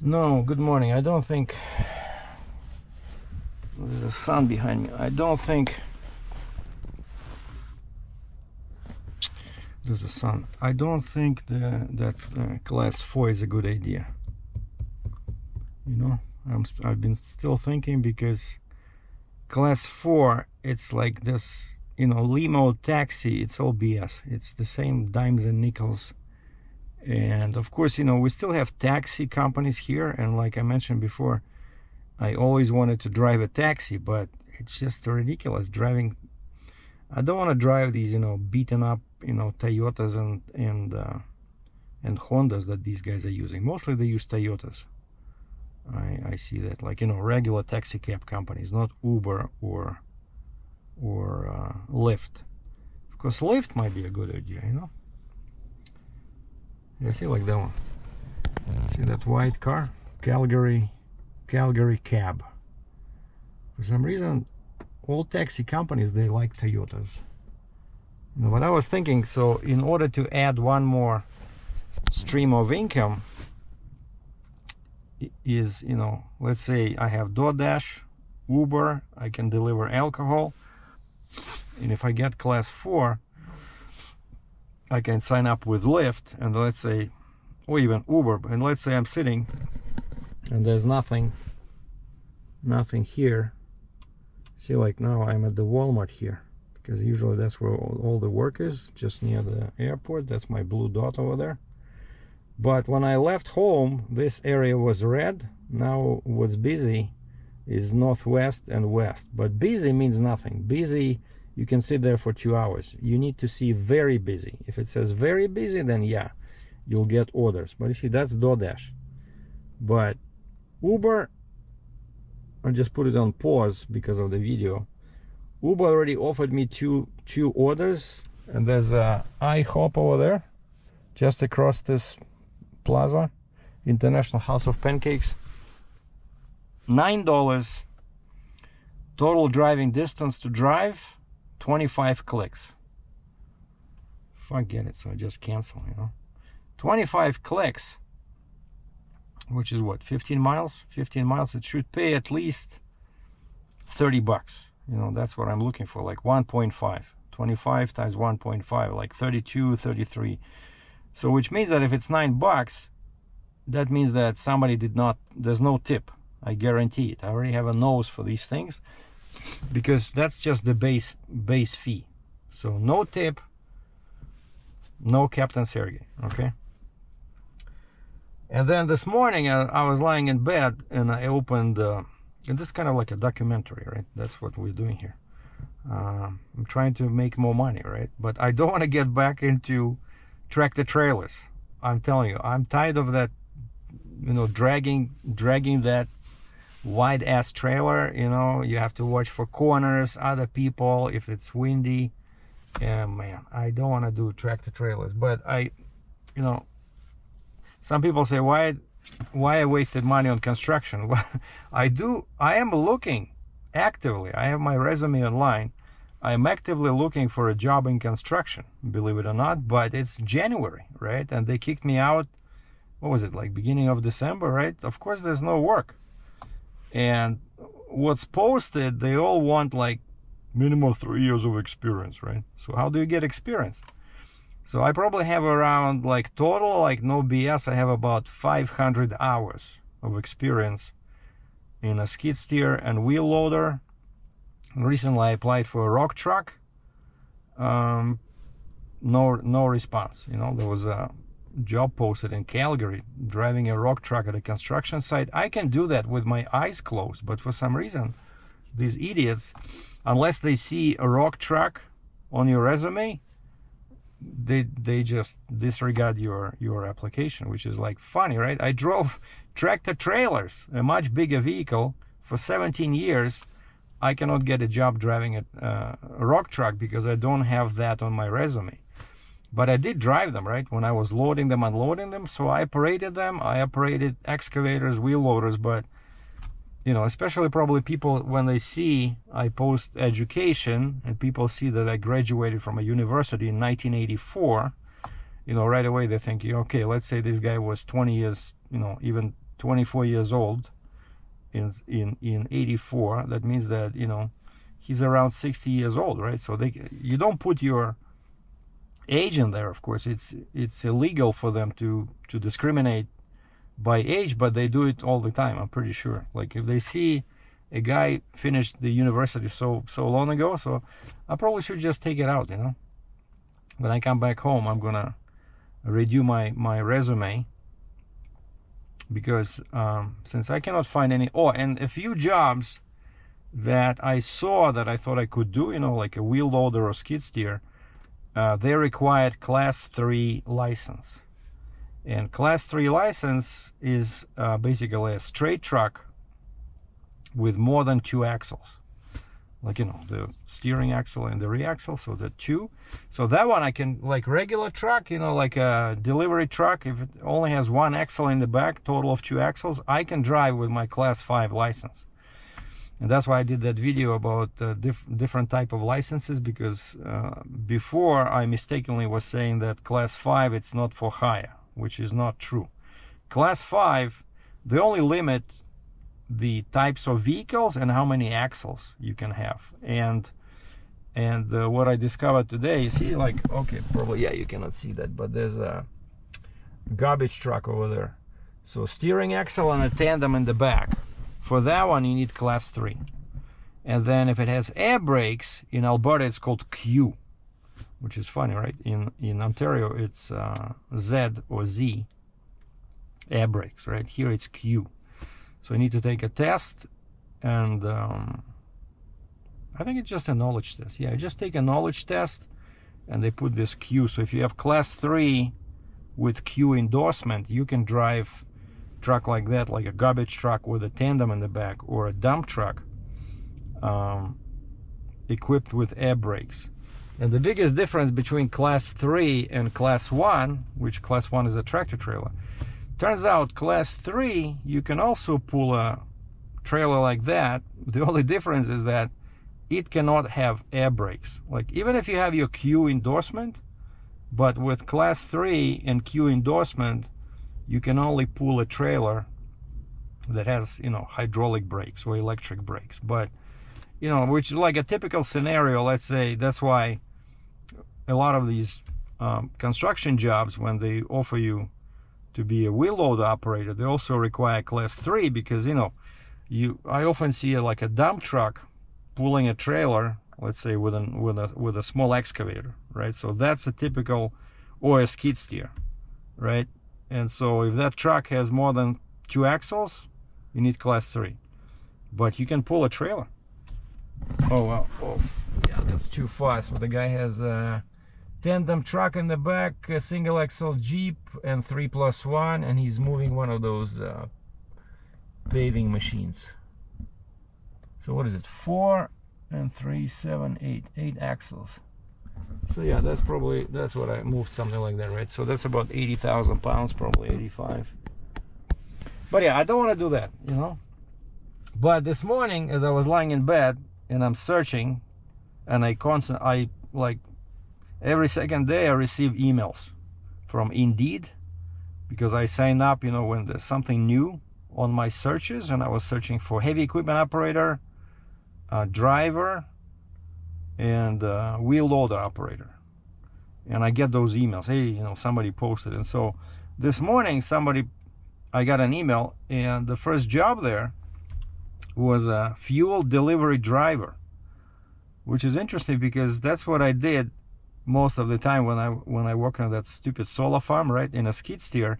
No, good morning. I don't think there's a sun behind me. I don't think there's a sun. I don't think that class 4 is a good idea. You know, I've been still thinking, because class 4, it's like this, limo taxi. It's all BS. It's the same dimes and nickels. And of course, we still have taxi companies here, and like I mentioned before, I always wanted to drive a taxi, but it's just ridiculous driving. I don't want to drive these, beaten up, Toyotas and Hondas that these guys are using. Mostly they use Toyotas. I see that, like, regular taxi cab companies, not Uber or Lyft. Of course, Lyft might be a good idea, Yeah, see, like that one. See that white car? Calgary cab. For some reason, all taxi companies, they like Toyotas. What I was thinking, so in order to add one more stream of income is, let's say I have DoorDash, Uber, I can deliver alcohol, and if I get class 4, I can sign up with Lyft, and let's say, or even Uber, and let's say I'm sitting and there's nothing here. See, like now I'm at the Walmart here, because usually that's where all the work is, just near the airport. That's my blue dot over there. But when I left home, this area was red. Now what's busy is northwest and west, but busy means nothing. Busy, you can sit there for 2 hours. You need to see very busy. If it says very busy, then yeah, you'll get orders. But you see, that's DoorDash. But Uber, I just put it on pause because of the video. Uber already offered me two orders, and there's a IHOP over there, just across this plaza, International House of Pancakes. $9 total driving distance to drive, 25 clicks. Forget it, so I just cancel, 25 clicks, which is what, 15 miles? 15 miles, it should pay at least $30. That's what I'm looking for, like 1.5. 25 times 1.5, like 32, 33. So which means that if it's $9, that means that somebody there's no tip. I guarantee it. I already have a nose for these things, because that's just the base fee. So no tip, no Captain Sergei, okay? And then this morning I was lying in bed, and I opened, and this is kind of like a documentary, right? That's what we're doing here. I'm trying to make more money, right? But I don't want to get back into tractor trailers. I'm telling you, I'm tired of that, dragging that wide ass trailer. You have to watch for corners, other people, if it's windy. And man, I don't want to do tractor trailers. But some people say, why I wasted money on construction? Well, I am looking actively. I have my resume online. I'm actively looking for a job in construction, believe it or not. But it's January, right? And they kicked me out, what was it, like beginning of December, right? Of course there's no work. And what's posted, they all want like minimum 3 years of experience, right? So how do you get experience? So I probably have around, like, total, like, no BS, I have about 500 hours of experience in a skid steer and wheel loader. Recently I applied for a rock truck. No response. There was a job posted in Calgary, driving a rock truck at a construction site. I can do that with my eyes closed, but for some reason these idiots, unless they see a rock truck on your resume, they just disregard your application, which is like funny, right? I drove tractor trailers, a much bigger vehicle, for 17 years. I cannot get a job driving a rock truck because I don't have that on my resume. But I did drive them, right? When I was loading them, unloading them. So I operated them. I operated excavators, wheel loaders. But, especially probably people, when they see I post education and people see that I graduated from a university in 1984, right away they're thinking, okay, let's say this guy was 20 years, even 24 years old in 84. That means that, you know, he's around 60 years old, right? So you don't put your age in there, of course. It's illegal for them to discriminate by age, but they do it all the time, I'm pretty sure. Like if they see a guy finished the university so long ago, so I probably should just take it out, you know. When I come back home, I'm gonna redo my resume, because since I cannot find any, and a few jobs that I saw that I thought I could do, you know, like a wheel loader or skid steer, they required class 3 license. And class 3 license is basically a straight truck with more than 2 axles, like, you know, the steering axle and the rear axle, so the 2. So that one I can, like regular truck, you know, like a delivery truck, if it only has 1 axle in the back, total of 2 axles, I can drive with my class 5 license. And that's why I did that video about different type of licenses, because before I mistakenly was saying that class 5 it's not for hire, which is not true. Class 5, they only limit the types of vehicles and how many axles you can have. And what I discovered today, you see, like, okay, probably, yeah, you cannot see that, but there's a garbage truck over there. So steering axle and a tandem in the back. For that one, you need class 3. And then if it has air brakes, in Alberta, it's called Q, which is funny, right? In Ontario, it's Z or Z, air brakes, right? Here it's Q. So you need to take a test, and I think it's just a knowledge test. Yeah, just take a knowledge test, and they put this Q. So if you have class 3 with Q endorsement, you can drive truck like that, like a garbage truck with a tandem in the back, or a dump truck equipped with air brakes. And the biggest difference between class 3 and class 1, which class 1 is a tractor trailer, turns out class 3 you can also pull a trailer like that. The only difference is that it cannot have air brakes. Like, even if you have your Q endorsement, but with class 3 and Q endorsement, you can only pull a trailer that has, you know, hydraulic brakes or electric brakes. But, you know, which is like a typical scenario, let's say. That's why a lot of these construction jobs, when they offer you to be a wheel load operator, they also require class 3, because, you know, I often see like a dump truck pulling a trailer, let's say with a small excavator, right? So that's a typical, or a skid steer, right? And so if that truck has more than 2 axles, you need class 3. But you can pull a trailer. Oh wow, oh yeah, that's too far. So the guy has a tandem truck in the back, a single axle Jeep, and 3+1, and he's moving one of those paving machines. So what is it? 4 and 3, 7, 8 axles. So yeah, that's what I moved, something like that, right? So that's about 80,000 pounds, probably 85. But yeah, I don't want to do that, you know. But this morning, as I was lying in bed and I'm searching, and I like every second day I receive emails from Indeed, because I sign up, you know, when there's something new on my searches, and I was searching for heavy equipment operator, driver, and wheel loader operator, and I get those emails. Hey, you know, somebody posted. And so this morning I got an email, and the first job there was a fuel delivery driver, which is interesting because that's what I did most of the time when I worked on that stupid solar farm, right? In a skid steer,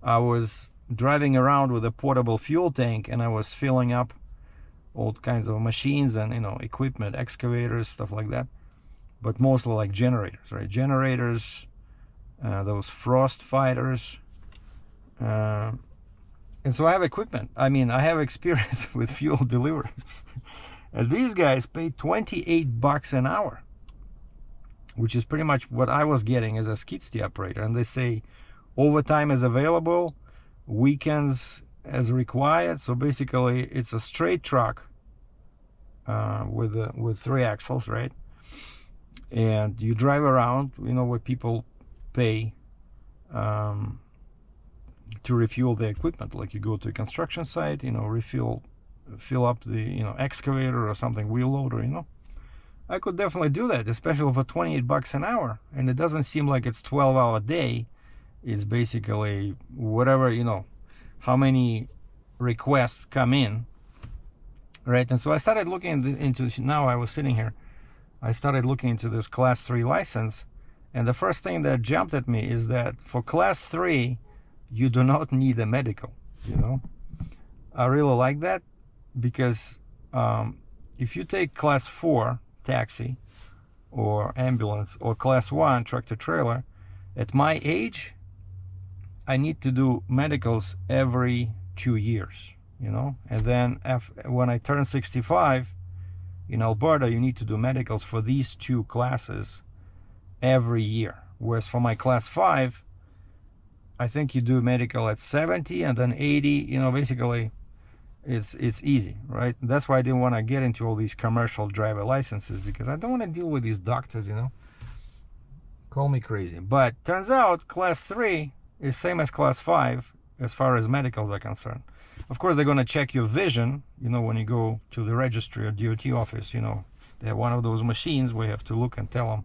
I was driving around with a portable fuel tank, and I was filling up all kinds of machines and, you know, equipment, excavators, stuff like that, but mostly like generators, right? Generators, those frost fighters, and so I have equipment. I mean, I have experience with fuel delivery. And these guys pay $28 an hour, which is pretty much what I was getting as a skid steer operator. And they say overtime is available, weekends as required. So basically it's a straight truck with 3 axles, right? And you drive around, you know, where people pay to refuel the equipment. Like you go to a construction site, you know, fill up the, you know, excavator or something, wheel loader, you know. I could definitely do that, especially for 28 bucks an hour. And it doesn't seem like it's 12-hour day. It's basically whatever, you know, how many requests come in, right? And so I started looking into, now I was sitting here, I started looking into this class 3 license. And the first thing that jumped at me is that for class 3, you do not need a medical, you know. I really like that, because if you take class 4 taxi or ambulance or class 1 tractor trailer, at my age I need to do medicals every 2 years, you know. And then when I turn 65 in Alberta, you need to do medicals for these 2 classes every year. Whereas for my class 5, I think you do medical at 70 and then 80, you know. Basically it's easy, right? That's why I didn't want to get into all these commercial driver licenses, because I don't want to deal with these doctors, you know. Call me crazy. But turns out class 3 is same as class 5 as far as medicals are concerned. Of course, they're going to check your vision, you know, when you go to the registry or DOT office, you know. They have one of those machines where you have to look and tell them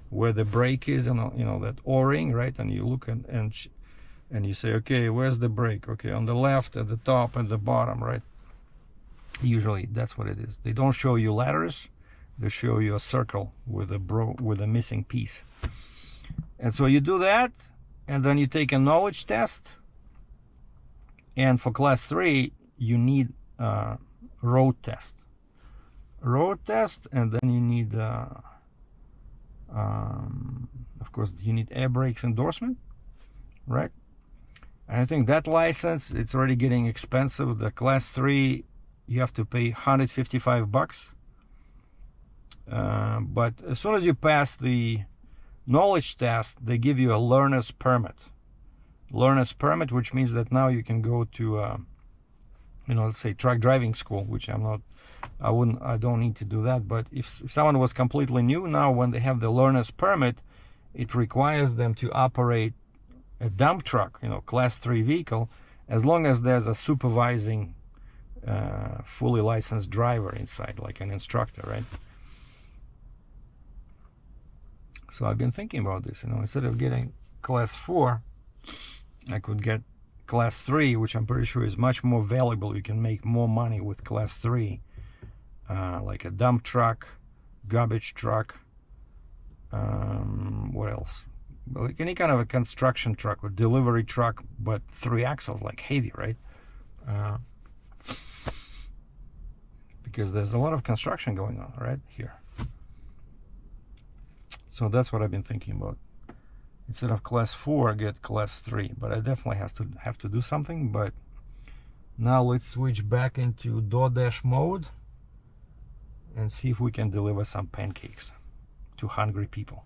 where the brake is, and you know, that O-ring, right? And you look and you say, okay, where's the brake? Okay, on the left, at the top, and the bottom, right? Usually that's what it is. They don't show you letters, they show you a circle with a missing piece. And so you do that, and then you take a knowledge test. And for class 3, you need road test, and then you need of course you need air brakes endorsement, right? And I think that license, it's already getting expensive. The class 3, you have to pay 155 bucks. But as soon as you pass the knowledge test, they give you a learner's permit. Learner's permit, which means that now you can go to, you know, let's say truck driving school, which I don't need to do that. But if someone was completely new, now when they have the learner's permit, it requires them to operate a dump truck, you know, class 3 vehicle, as long as there's a supervising fully licensed driver inside, like an instructor, right? So I've been thinking about this, you know, instead of getting class 4, I could get class 3, which I'm pretty sure is much more valuable. You can make more money with class 3, like a dump truck, garbage truck, what else? Like any kind of a construction truck or delivery truck, but 3 axles, like heavy, right? Because there's a lot of construction going on right here. So that's what I've been thinking about. Instead of class 4, get class 3. But I definitely have to do something. But now let's switch back into DoorDash mode and see if we can deliver some pancakes to hungry people.